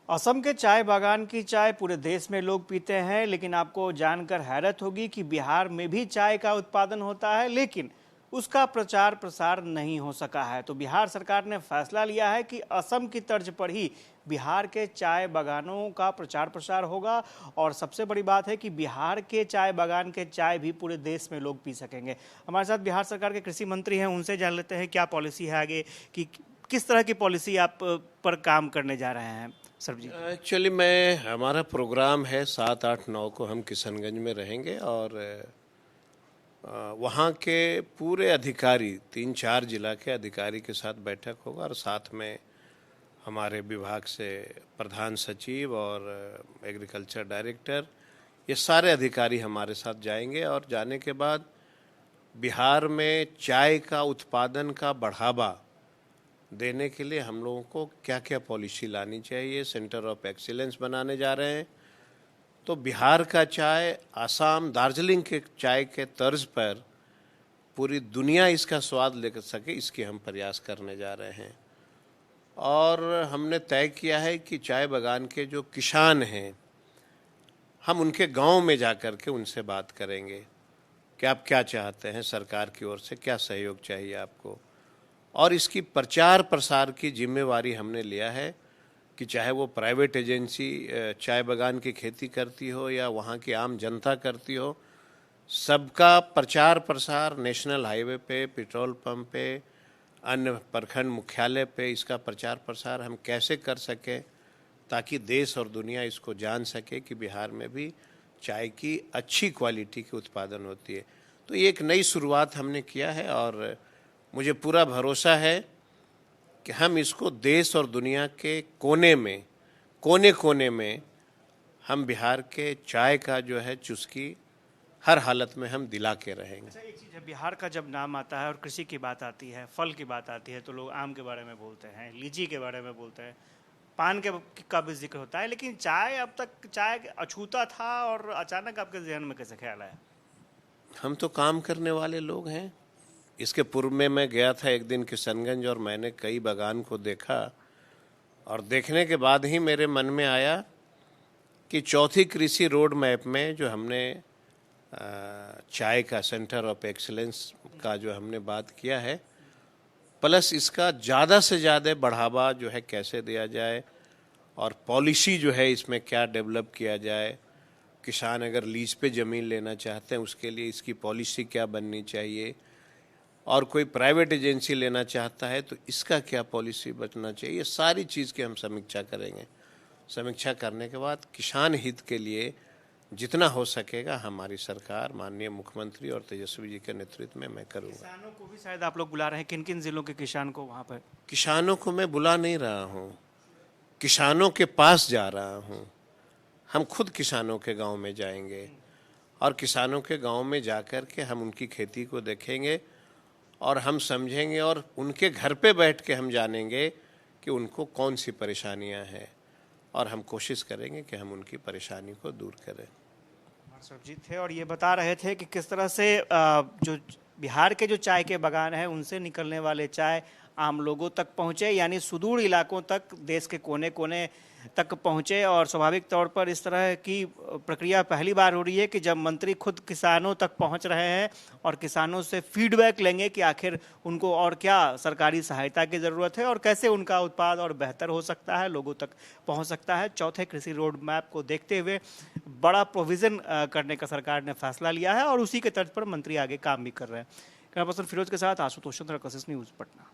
असम के चाय बागान की चाय पूरे देश में लोग पीते हैं, लेकिन आपको जानकर हैरत होगी कि बिहार में भी चाय का उत्पादन होता है, लेकिन उसका प्रचार प्रसार नहीं हो सका है। तो बिहार सरकार ने फैसला लिया है कि असम की तर्ज पर ही बिहार के चाय बागानों का प्रचार प्रसार होगा। और सबसे बड़ी बात है कि बिहार के चाय बागान के चाय भी पूरे देश में लोग पी सकेंगे। हमारे साथ बिहार सरकार के कृषि मंत्री हैं, उनसे जान लेते हैं क्या पॉलिसी है आगे, कि किस तरह की पॉलिसी आप पर काम करने जा रहे हैं सर जी। एक्चुअली हमारा प्रोग्राम है 7, 8, 9 को हम किशनगंज में रहेंगे और वहाँ के पूरे अधिकारी 3-4 जिला के अधिकारी के साथ बैठक होगा और साथ में हमारे विभाग से प्रधान सचिव और एग्रीकल्चर डायरेक्टर, ये सारे अधिकारी हमारे साथ जाएंगे। और जाने के बाद बिहार में चाय का उत्पादन का बढ़ावा देने के लिए हम लोगों को क्या क्या पॉलिसी लानी चाहिए, सेंटर ऑफ एक्सीलेंस बनाने जा रहे हैं। तो बिहार का चाय आसाम, दार्जिलिंग के चाय के तर्ज पर पूरी दुनिया इसका स्वाद ले सके, इसके हम प्रयास करने जा रहे हैं। और हमने तय किया है कि चाय बागान के जो किसान हैं, हम उनके गांव में जा कर के उनसे बात करेंगे कि आप क्या चाहते हैं, सरकार की ओर से क्या सहयोग चाहिए आपको। और इसकी प्रचार प्रसार की जिम्मेवारी हमने लिया है कि चाहे वो प्राइवेट एजेंसी चाय बागान की खेती करती हो या वहाँ की आम जनता करती हो, सबका प्रचार प्रसार नेशनल हाईवे पे, पेट्रोल पंप पे, अन्य प्रखंड मुख्यालय पे इसका प्रचार प्रसार हम कैसे कर सकें ताकि देश और दुनिया इसको जान सके कि बिहार में भी चाय की अच्छी क्वालिटी की उत्पादन होती है। तो ये एक नई शुरुआत हमने किया है और मुझे पूरा भरोसा है कि हम इसको देश और दुनिया के कोने कोने में हम बिहार के चाय का जो है चुस्की हर हालत में हम दिला के रहेंगे। अच्छा, एक चीज़ है, बिहार का जब नाम आता है और कृषि की बात आती है, फल की बात आती है, तो लोग आम के बारे में बोलते हैं, लीची के बारे में बोलते हैं, पान के का भी जिक्र होता है, लेकिन चाय अब तक चाय अछूता था और अचानक आपके जहन में कैसे ख्याल आया? हम तो काम करने वाले लोग हैं। इसके पूर्व में मैं गया था एक दिन किशनगंज और मैंने कई बागान को देखा और देखने के बाद ही मेरे मन में आया कि चौथी कृषि रोड मैप में जो हमने चाय का सेंटर ऑफ एक्सीलेंस का जो हमने बात किया है, प्लस इसका ज़्यादा से ज़्यादा बढ़ावा जो है कैसे दिया जाए और पॉलिसी जो है इसमें क्या डेवलप किया जाए। किसान अगर लीज पे ज़मीन लेना चाहते हैं उसके लिए इसकी पॉलिसी क्या बननी चाहिए, और कोई प्राइवेट एजेंसी लेना चाहता है तो इसका क्या पॉलिसी बनना चाहिए, ये सारी चीज़ की हम समीक्षा करेंगे। समीक्षा करने के बाद किसान हित के लिए जितना हो सकेगा हमारी सरकार, माननीय मुख्यमंत्री और तेजस्वी जी के नेतृत्व में मैं करूँगा। किसानों को भी शायद आप लोग बुला रहे हैं, किन किन जिलों के किसान को वहाँ पर? किसानों को मैं बुला नहीं रहा हूँ, किसानों के पास जा रहा हूँ। हम खुद किसानों के गांव में जाएंगे और किसानों के गांव में जाकर के हम उनकी खेती को देखेंगे और हम समझेंगे और उनके घर पे बैठ के हम जानेंगे कि उनको कौन सी परेशानियां हैं और हम कोशिश करेंगे कि हम उनकी परेशानी को दूर करें। सरजीत थे और ये बता रहे थे कि किस तरह से जो बिहार के जो चाय के बागान हैं उनसे निकलने वाले चाय आम लोगों तक पहुँचे, यानी सुदूर इलाकों तक, देश के कोने कोने तक पहुँचे। और स्वाभाविक तौर पर इस तरह की प्रक्रिया पहली बार हो रही है कि जब मंत्री खुद किसानों तक पहुँच रहे हैं और किसानों से फीडबैक लेंगे कि आखिर उनको और क्या सरकारी सहायता की ज़रूरत है और कैसे उनका उत्पाद और बेहतर हो सकता है, लोगों तक पहुँच सकता है। चौथे कृषि रोड मैप को देखते हुए बड़ा प्रोविज़न करने का सरकार ने फैसला लिया है और उसी के तर्ज पर मंत्री आगे काम भी कर रहे हैं। कैमरा पर्सन फिरोज के साथ आशुतोष चंद्र, कोशिश न्यूज़, पटना।